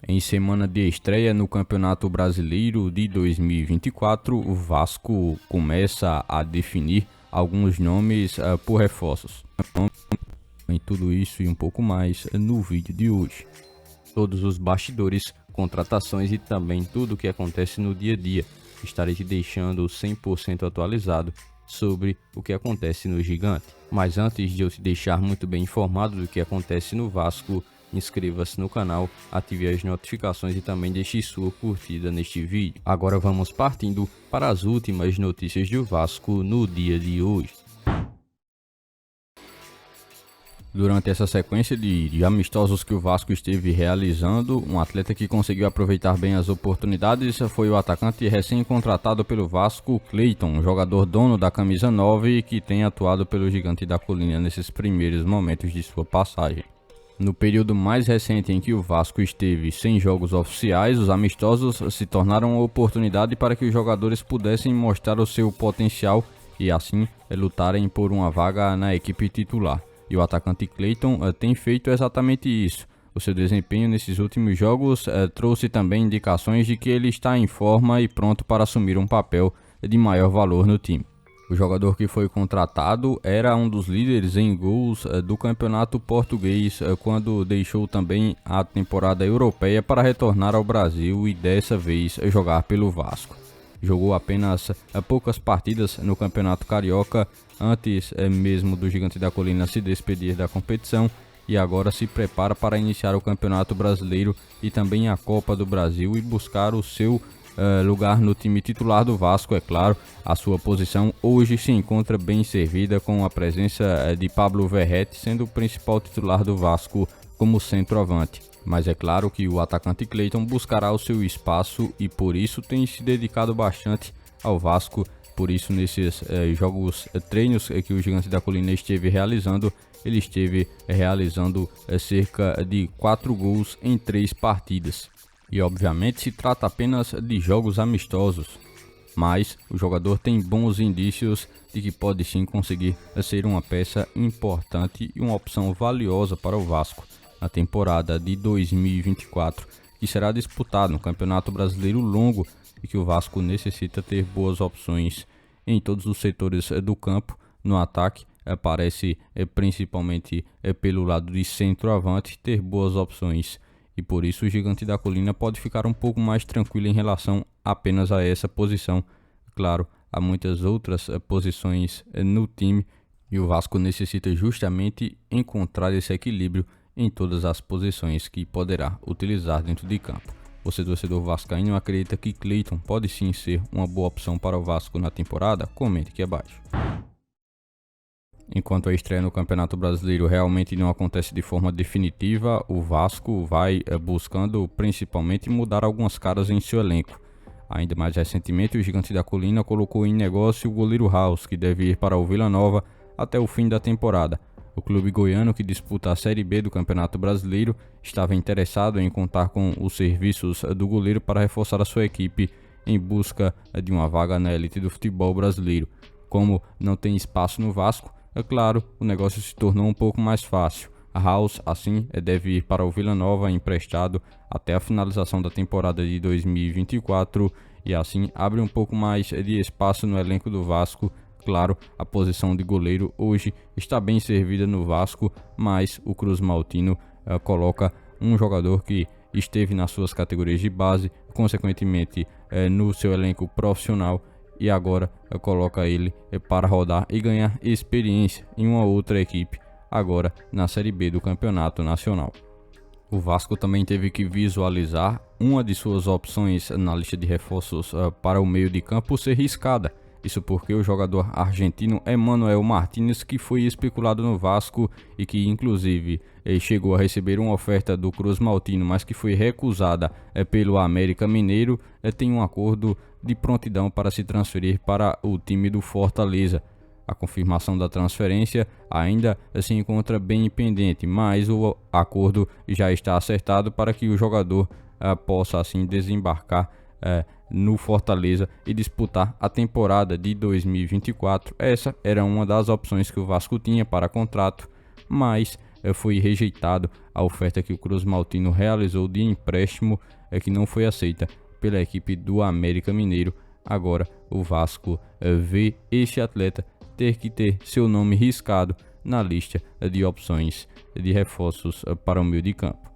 Em semana de estreia no Campeonato Brasileiro de 2024, o Vasco começa a definir alguns nomes por reforços. Em tudo isso e um pouco mais no vídeo de hoje. Todos os bastidores, contratações e também tudo o que acontece no dia a dia. Estarei te deixando 100% atualizado sobre o que acontece no Gigante. Mas antes de eu te deixar muito bem informado do que acontece no Vasco, inscreva-se no canal, ative as notificações e também deixe sua curtida neste vídeo. Agora vamos partindo para as últimas notícias do Vasco no dia de hoje. Durante essa sequência de amistosos que o Vasco esteve realizando, um atleta que conseguiu aproveitar bem as oportunidades foi o atacante recém-contratado pelo Vasco, Cleiton, jogador dono da camisa 9 e que tem atuado pelo Gigante da Colina nesses primeiros momentos de sua passagem. No período mais recente em que o Vasco esteve sem jogos oficiais, os amistosos se tornaram uma oportunidade para que os jogadores pudessem mostrar o seu potencial e assim lutarem por uma vaga na equipe titular. E o atacante Cleiton tem feito exatamente isso. O seu desempenho nesses últimos jogos trouxe também indicações de que ele está em forma e pronto para assumir um papel de maior valor no time. O jogador que foi contratado era um dos líderes em gols do campeonato português quando deixou também a temporada europeia para retornar ao Brasil e dessa vez jogar pelo Vasco. Jogou apenas poucas partidas no Campeonato Carioca antes mesmo do Gigante da Colina se despedir da competição e agora se prepara para iniciar o Campeonato Brasileiro e também a Copa do Brasil e buscar o seu lugar no time titular do Vasco. É claro, a sua posição hoje se encontra bem servida com a presença de Pablo Verrete sendo o principal titular do Vasco como centroavante. Mas é claro que o atacante Cleiton buscará o seu espaço e por isso tem se dedicado bastante ao Vasco. Por isso nesses treinos que o Gigante da Colina esteve realizando, ele esteve realizando cerca de 4 gols em 3 partidas. E obviamente se trata apenas de jogos amistosos, mas o jogador tem bons indícios de que pode sim conseguir ser uma peça importante e uma opção valiosa para o Vasco na temporada de 2024, que será disputado no Campeonato Brasileiro longo e que o Vasco necessita ter boas opções em todos os setores do campo. No ataque, parece principalmente pelo lado de centroavante ter boas opções e por isso o Gigante da Colina pode ficar um pouco mais tranquilo em relação apenas a essa posição. Claro, há muitas outras posições no time e o Vasco necessita justamente encontrar esse equilíbrio em todas as posições que poderá utilizar dentro de campo. Você, torcedor vascaíno, acredita que Cleiton pode sim ser uma boa opção para o Vasco na temporada? Comente aqui abaixo. Enquanto a estreia no Campeonato Brasileiro realmente não acontece de forma definitiva, o Vasco vai buscando principalmente mudar algumas caras em seu elenco. Ainda mais recentemente, o Gigante da Colina colocou em negócio o goleiro House, que deve ir para o Vila Nova até o fim da temporada. O clube goiano, que disputa a Série B do Campeonato Brasileiro, estava interessado em contar com os serviços do goleiro para reforçar a sua equipe em busca de uma vaga na elite do futebol brasileiro. Como não tem espaço no Vasco, é claro, o negócio se tornou um pouco mais fácil. A House, assim, deve ir para o Vila Nova emprestado até a finalização da temporada de 2024 e assim abre um pouco mais de espaço no elenco do Vasco. Claro, a posição de goleiro hoje está bem servida no Vasco, mas o Cruz Maltino coloca um jogador que esteve nas suas categorias de base, consequentemente no seu elenco profissional, e agora coloca ele para rodar e ganhar experiência em uma outra equipe, agora na Série B do Campeonato Nacional. O Vasco também teve que visualizar uma de suas opções na lista de reforços para o meio de campo ser riscada. Isso porque o jogador argentino Emmanuel Martínez, que foi especulado no Vasco e que inclusive chegou a receber uma oferta do Cruz Maltino, mas que foi recusada pelo América Mineiro, tem um acordo de prontidão para se transferir para o time do Fortaleza. A confirmação da transferência ainda se encontra bem pendente, mas o acordo já está acertado para que o jogador possa assim desembarcar no Fortaleza e disputar a temporada de 2024. Essa era uma das opções que o Vasco tinha para contrato, mas foi rejeitado a oferta que o Cruz Maltino realizou de empréstimo que não foi aceita pela equipe do América Mineiro. Agora o Vasco vê este atleta ter que ter seu nome riscado na lista de opções de reforços para o meio de campo.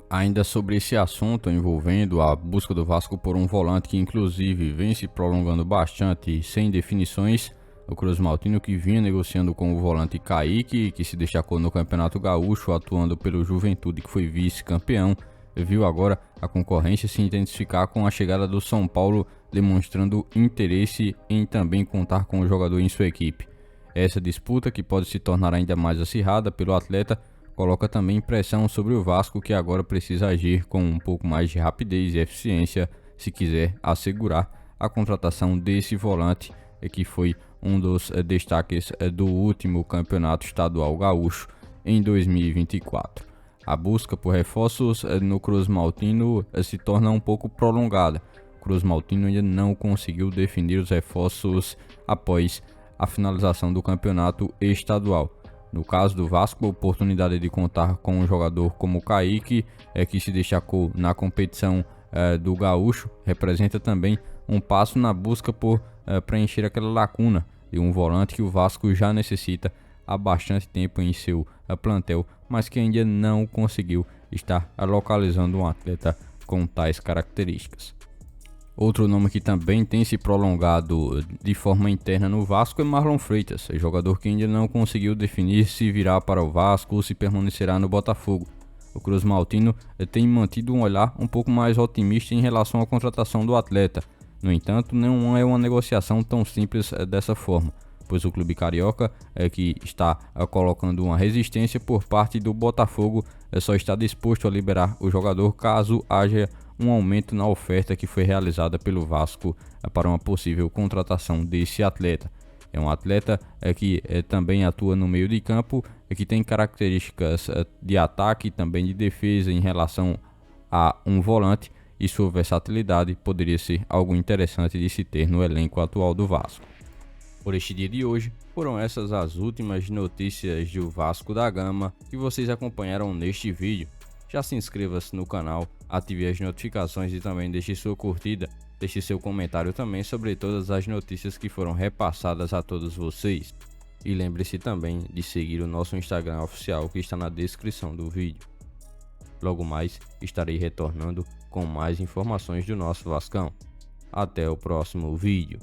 Ainda sobre esse assunto envolvendo a busca do Vasco por um volante que inclusive vem se prolongando bastante sem definições, o Cruz Maltino, que vinha negociando com o volante Kaique, que se destacou no Campeonato Gaúcho atuando pelo Juventude, que foi vice-campeão, viu agora a concorrência se intensificar com a chegada do São Paulo, demonstrando interesse em também contar com o jogador em sua equipe. Essa disputa, que pode se tornar ainda mais acirrada pelo atleta, coloca também pressão sobre o Vasco, que agora precisa agir com um pouco mais de rapidez e eficiência se quiser assegurar a contratação desse volante, que foi um dos destaques do último campeonato estadual gaúcho em 2024. A busca por reforços no Cruz Maltino se torna um pouco prolongada. O Cruz Maltino ainda não conseguiu definir os reforços após a finalização do campeonato estadual. No caso do Vasco, a oportunidade de contar com um jogador como o Kaique, que se destacou na competição do Gaúcho, representa também um passo na busca por preencher aquela lacuna de um volante que o Vasco já necessita há bastante tempo em seu plantel, mas que ainda não conseguiu estar localizando um atleta com tais características. Outro nome que também tem se prolongado de forma interna no Vasco é Marlon Freitas, jogador que ainda não conseguiu definir se virá para o Vasco ou se permanecerá no Botafogo. O Cruz Maltino tem mantido um olhar um pouco mais otimista em relação à contratação do atleta. No entanto, não é uma negociação tão simples dessa forma, pois o clube carioca, que está colocando uma resistência por parte do Botafogo, só está disposto a liberar o jogador caso haja um aumento na oferta que foi realizada pelo Vasco para uma possível contratação desse atleta. É um atleta que também atua no meio de campo, que tem características de ataque e também de defesa em relação a um volante, e sua versatilidade poderia ser algo interessante de se ter no elenco atual do Vasco. Por este dia de hoje, foram essas as últimas notícias do Vasco da Gama que vocês acompanharam neste vídeo. Já se inscreva-se no canal, ative as notificações e também deixe sua curtida. Deixe seu comentário também sobre todas as notícias que foram repassadas a todos vocês. E lembre-se também de seguir o nosso Instagram oficial, que está na descrição do vídeo. Logo mais estarei retornando com mais informações do nosso Vascão. Até o próximo vídeo.